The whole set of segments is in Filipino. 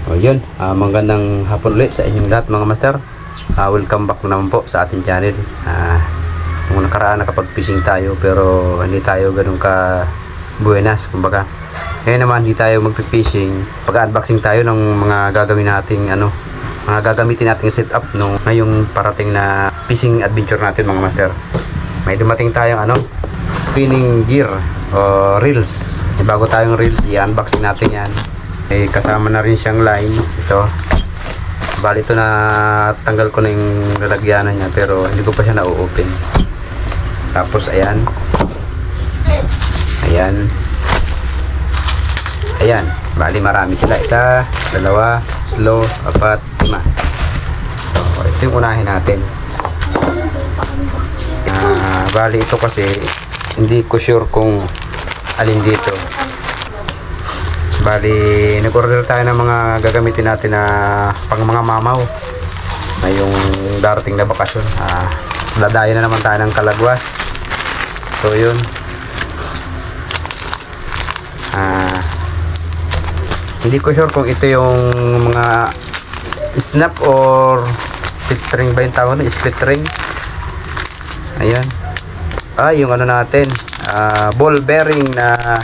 O yun, magandang hapon ulit sa inyong lahat mga master. Welcome back naman po sa ating channel. Nung nakaraan nakapag-fishing tayo pero hindi tayo ganun ka buenas kumbaga. Ngayon naman hindi tayo magpi-fishing. Pag-unboxing tayo ng mga gagawin nating mga gagamitin nating setup nung ngayong parating na fishing adventure natin mga master. May dumating tayong spinning gear o reels. Bago tayong reels, i-unboxing natin yan. May kasama na rin siyang line. Ito. Bali ito na tanggal ko na yung lalagyanan niya pero hindi ko pa siya na-open. Tapos ayan. Ayan. Bali marami sila. 1, 2, 3, 4, 5. So ito yung unahin natin. Bali ito kasi hindi ko sure kung alin dito. Bali, nag-order tayo ng mga gagamitin natin na pang mga mamaw na yung darating na bakasyon. Dadayo na naman tayo ng Kalagwas. So yun. Hindi ko sure kung ito yung mga snap or split ring ba yung tawag na? Split ring. Ayan. Yung natin. Ball bearing na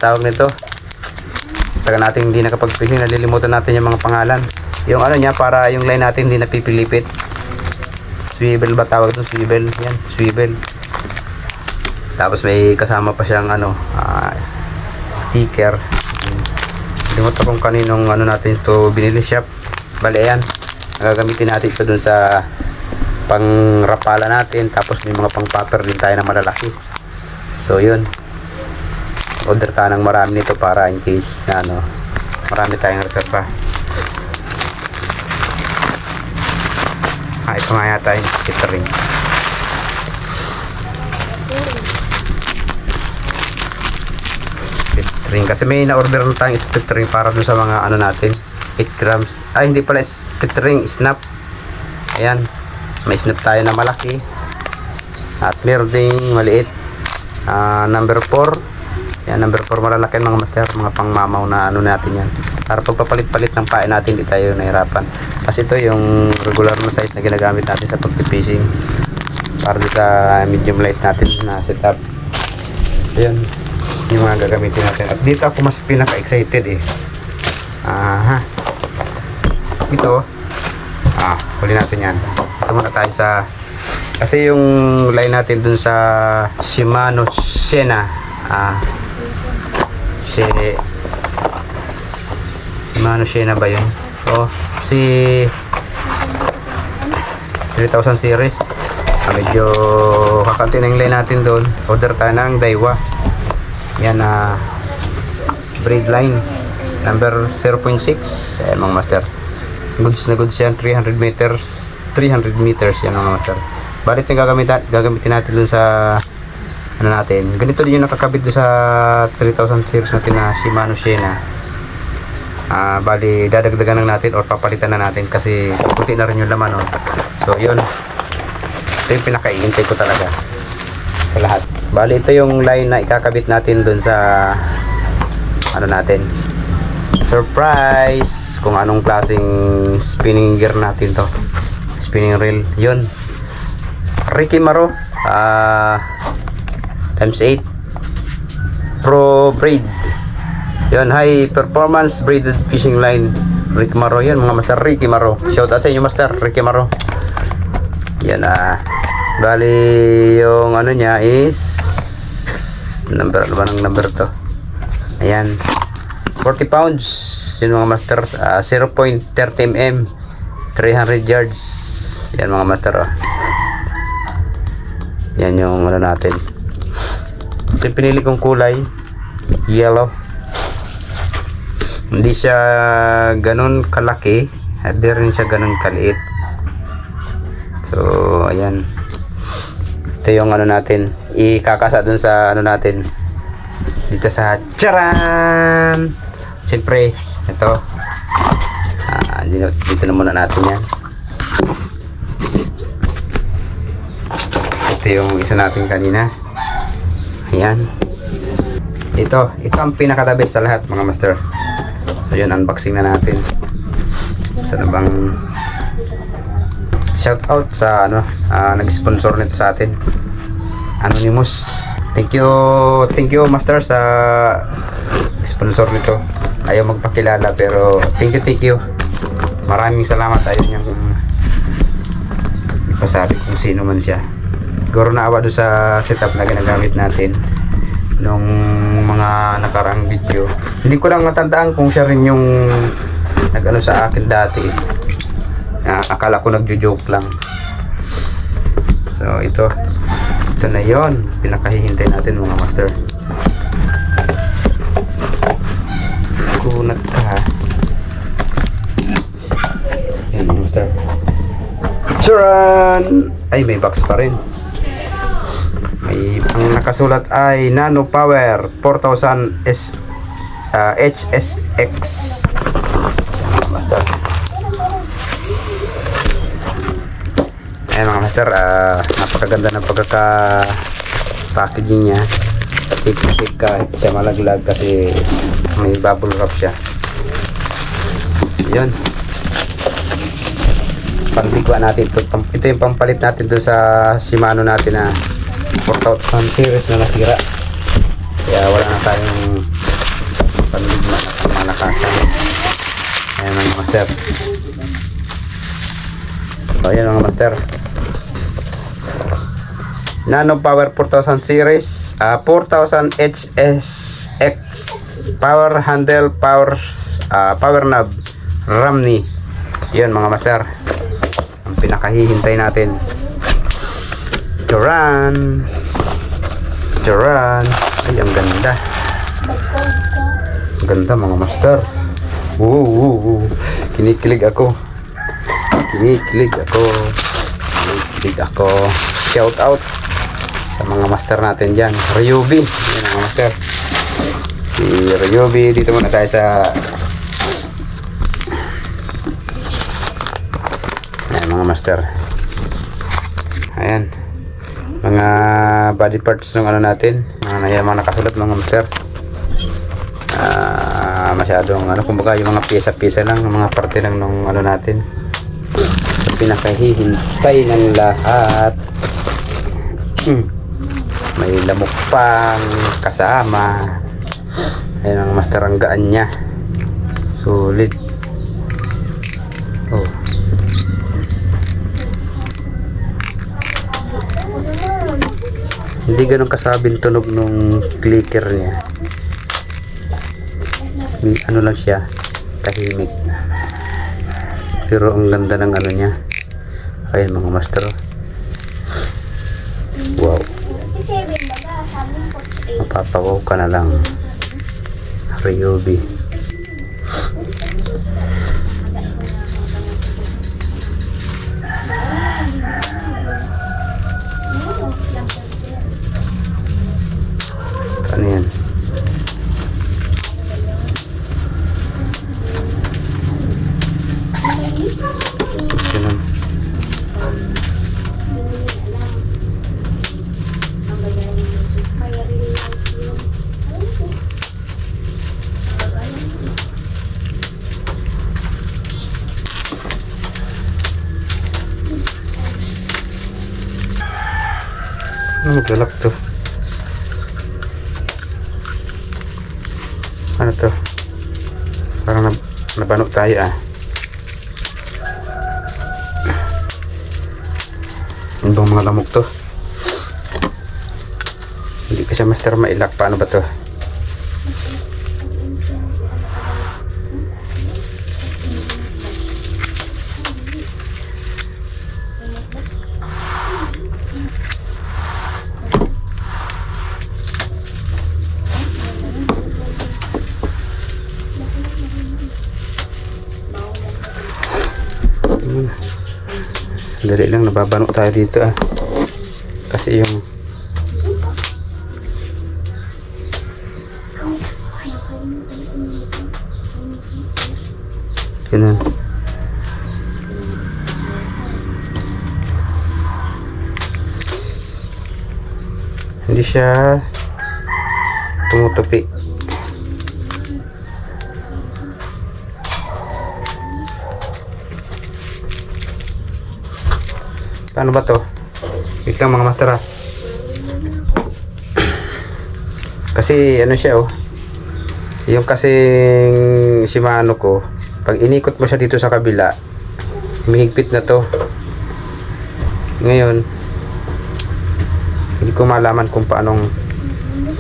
tawag nito. Taga natin hindi nakapag-fishing, nalilimutan natin yung mga pangalan. Yung niya para yung line natin hindi napipilipit. Swivel ba tawag ito? Swivel. Yan, swivel. Tapos may kasama pa siyang sticker. Limutan kung kaninong natin ito binili shop. Bali ayan. Gagamitin natin ito dun sa pangrapala natin. Tapos may mga pang popper din tayo na malalaki. So yun. Order tayo ng marami nito para in case na marami tayong reserva. Ito nga yata yung split ring. Split ring kasi may na-order na tayong split ring para dun sa mga natin 8 grams. Hindi pala split ring, snap. Ayan, may snap tayo na malaki at meron ding maliit. Number 4. Yan, number 4 malalaki mga master, mga pangmamaw na natin yan. Para pagpapalit-palit ng pain natin, hindi tayo nahirapan. Kasi ito yung regular na size na ginagamit natin sa pag-fishing. Para sa medium light natin na setup. Ayan, yung mga gagamitin natin. At dito ako mas pinaka-excited Ito, huli natin yan. Ito muna tayo sa, kasi yung line natin dun sa Shimano Shena. Shimano Shena ba yun? Si 3000 series. Medyo kakanti na yung line natin doon. Order tayo ng Daiwa. Yan braid line number 0.6. Ayan mga master, goods na goods yan. 300 meters yan mga master. Bali ito yung gagamitin natin doon sa natin. Ganito din yung nakakabit doon sa 3000 series natin na Shimano Shena. Bali dadagdagan lang natin or papalitan na natin kasi puti na rin yung laman. So yun, ito yung pinaka-iintay ko talaga sa lahat. Bali ito yung line na ikakabit natin doon sa natin. Surprise kung anong klaseng spinning gear natin to. Spinning reel. Yun, Ricky Maro times 8 Pro Braid. Yun, high performance braided fishing line. Ricky Maro yan mga master. Ricky Maro, shout out sa inyo master Ricky Maro. Yan bali yung niya is number to. Ayan, 40 pounds yun mga master. 0.30 mm, 300 yards. Yan mga master. Yan yung natin. Ito yung pinili kong kulay, yellow. Hindi siya ganun kalaki at di rin siya ganun kaliit. So ayan, ito yung natin ikakasa dun sa natin dito sa charan. Siyempre ito dito na muna natin yan. Ito yung isa natin kanina. Ayan. Ito ang pinaka the best sa lahat mga master. So yun, unboxing na natin. Sana bang shout out sa nag-sponsor nito sa atin, Anonymous. Thank you master sa sponsor nito. Ayaw magpakilala pero thank you. Maraming salamat. Ayaw niyang ipasabi kung sino man siya. Siguro naawa doon sa setup na ginagamit natin nung mga nakaraang video. Hindi ko lang matandaan kung siya rin yung nag-ano sa akin dati. Akala ko nagjo-joke lang. So ito na yon, pinakahihintay natin mga master. Kunat ka ha. Yan mga master. Charan! Ay, may box pa rin. Ang nakasulat ay Nano Power 4000 HSX. Master. Ayan mga master, napakaganda ng pagkaka-packaging niya. Kasi kahit siya malaglag kasi may bubble wrap siya. Yun. Pandigwa natin ito. Ito yung pampalit natin doon sa Shimano natin na 4000 series na nasira. Kaya wala na tayong pandigwa na malakasan. Ayan mga master. So ayan mga master, Nano Power 4000 series, 4000 HSX, power handle, power knob, Ramni. Yun mga master, ang pinakahihintay natin. Joran. Ay, ang ganda. Ang ganda mga master. Kinikilig ako. Shout out sa mga master natin dyan. Ryobi. Yan mga master. Si Ryobi. Dito muna tayo sa ayan mga master. Ayan. Mga body parts ng ano natin. Mga nakasulat mga master. Masyadong kumbaga yung mga piyesa-piyesa lang, mga parte lang ng ano natin. So pinakahihintay ng lahat. May lamok pang kasama. Ayan ang master, ang gaan niya. Solid. Oh. Hindi ganun kasabing tunog nung clicker niya. Ano lang siya, tahimik. Pero ang ganda ng ano niya. Ayan mga master. Wow. Mapapawaw ka na lang. Ryobi. Ano yan? Ganun. Ano maglalak to? Ano to? Parang nabanok tayo Ano bang mga lamok to? Hindi ko siya master mailak. Paano ba to? Dali lang, nababanok tayo dito kasi yung ganun. Hindi siya tumutupi. Paano ba to? Wait lang mga master ha. Kasi ano siya oh. Yung kasing Shimano ko, pag inikot mo siya dito sa kabila, mahigpit na to. Ngayon, hindi ko malaman kung paanong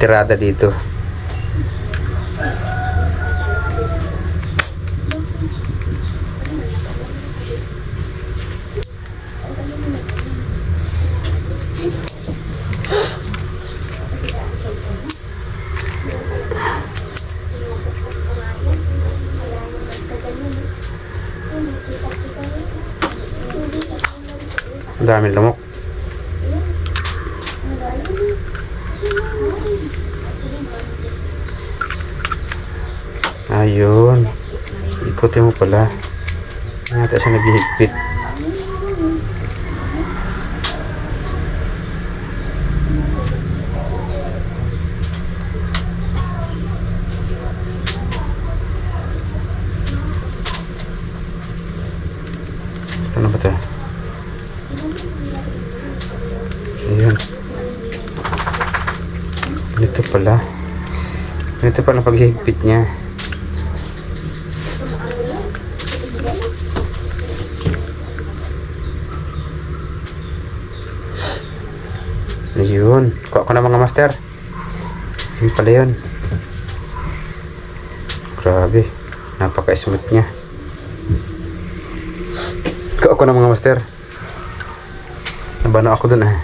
tirada dito. Ang daming lamok. Ayun. Ikutin mo pala. Nata siya naghihigpit. Ano ba ito? Ayun. Ito pala. Ito pala paghihigpit niya. Ayun. Kuha ko na mga master. Yun pala yun. Grabe. Napaka-smooth niya. Kuha ko na mga master. Nabano ako dun ah.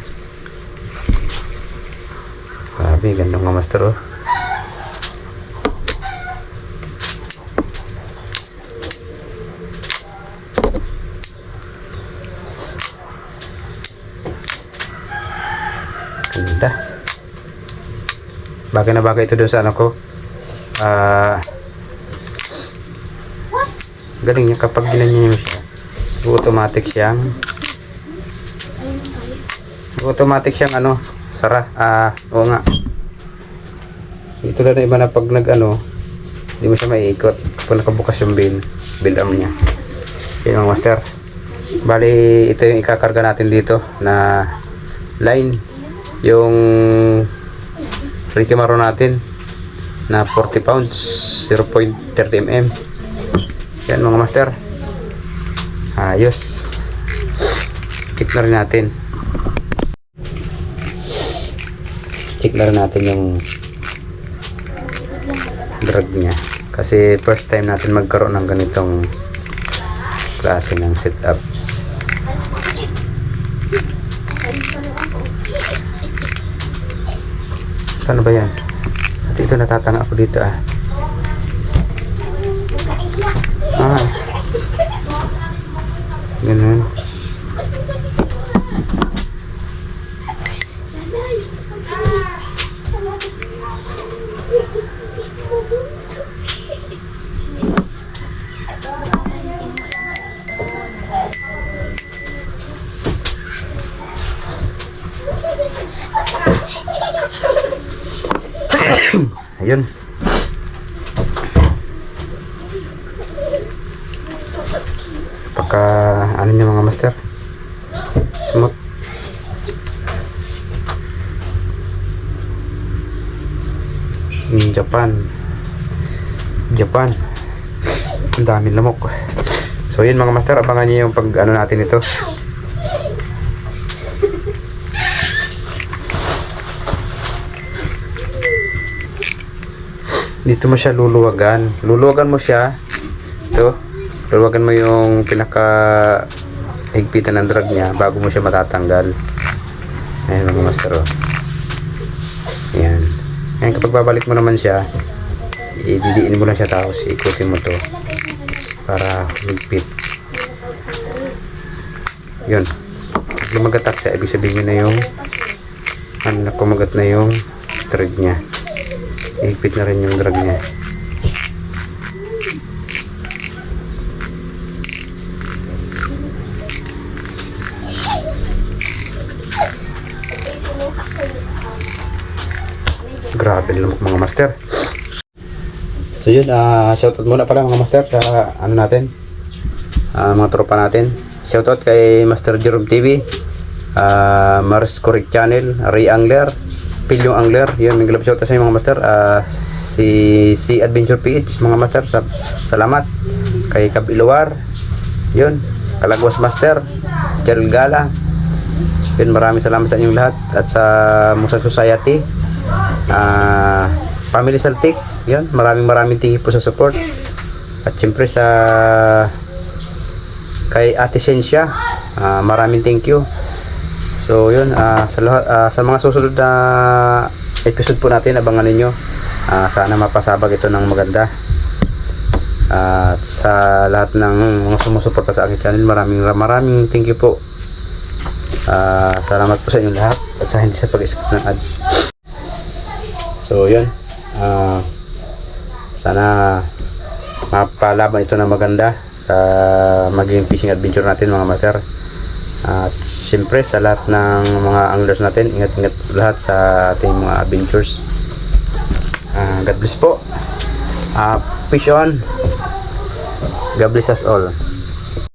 Grabe. Ganda mga master oh. Ganda. Bagay na bagay ito doon sa ano ko. Galing niya kapag ginanyan mo siya. Automatic siyang ano, sara. Oo nga. Ito na iba na pag nag ano, hindi mo siya maiikot kapag nakabukas yung bill arm niya. Yan mga master. Bali, ito yung ikakarga natin dito na line. Yung Ricky Maro natin na 40 pounds 0.30 mm. Yan mga master. Ayos. Check na rin natin. Check na rin natin yung drag niya. Kasi first time natin magkaroon ng ganitong klase ng setup. Paano ba yan? At ito natatanga ako dito ah. Ganun. Ayun. Pagka ano niya mga master, smooth. Japan ang daming lamok. So yun mga master, abangan niyo yung pag ano natin ito. Dito mo siya luluwagan mo siya ito. Luluwagan mo yung pinaka higpitan ng drag niya bago mo siya matatanggal. Ayan mga master oh. Ayan. Ayan, kapag babalik mo naman siya, ididiin mo lang siya tapos ikutin mo to para higpit. Yun. Lumagatak siya, ibig sabihin na yung kumagat na yung thread niya. Ihigpit na rin yung drag niya. Grabe lamok mga master. So yun, shoutout muna pala mga master sa ano natin, mga tropa natin. Shoutout kay Master Jerome TV, Mars Correct Channel, Ray Angler, Pilyong Angler, yun, may glove shot sa inyo mga master. Si Adventure PH mga master, salamat. Kay Kabiluwar, yun, Kalagwas Master, Gerald Gala, yun, maraming salamat sa inyong lahat. At sa Musa Society, Family Saltik, yun, maraming thank you po sa support. At syempre kay Ate Sensya, maraming thank you. So yun, sa mga susunod na episode po natin, abangan ninyo. Sana mapasabag ito ng maganda. At sa lahat ng mga sumusuporta sa aking channel, maraming thank you po. Salamat po sa inyong lahat at sa hindi sa pag-skip ng ads. So yun, sana mapalaban ito ng maganda sa maging fishing adventure natin mga master. At siyempre sa lahat ng mga anglers natin, ingat lahat sa ating mga adventures. God bless po. Fish on. God bless us all.